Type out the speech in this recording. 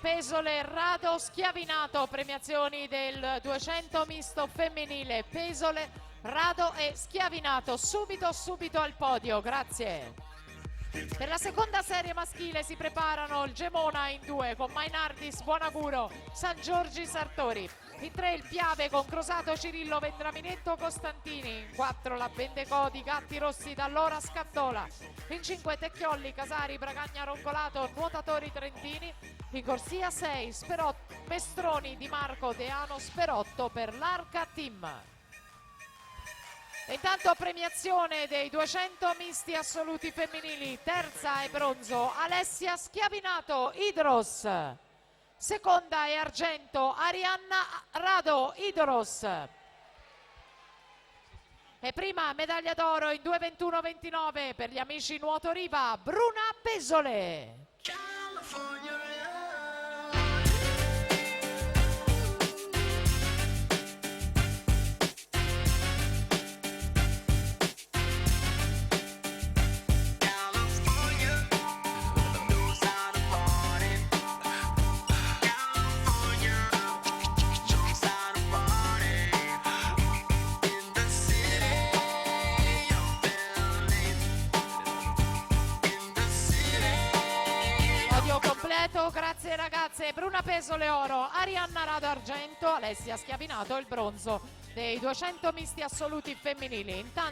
Pesole, Rado, Schiavinato, premiazioni del 200 misto femminile, Pesole, Rado e Schiavinato, subito al podio, grazie. Per la seconda serie maschile si preparano il Gemona in 2 con Mainardis, Buonaguro, San Giorgi, Sartori. In 3 il Piave con Crosato, Cirillo, Vendraminetto, Costantini. In 4 la Bendecodi, Gatti Rossi, Dall'Ora, Scandola. In 5 Tecchiolli, Casari, Bragagna, Roncolato, Nuotatori Trentini. In corsia 6 Mestroni, Di Marco, Deano, Sperotto per l'Arca Team. E intanto premiazione dei 200 misti assoluti femminili, terza e bronzo Alessia Schiavinato, Idros. Seconda e argento Arianna Rado, Idros. E prima medaglia d'oro in 2:21:29 per gli amici Nuoto Riva, Bruna Pesole. Grazie ragazze, Bruna Pesole oro, Arianna Rado argento, Alessia Schiavinato il bronzo dei 200 misti assoluti femminili. Intanto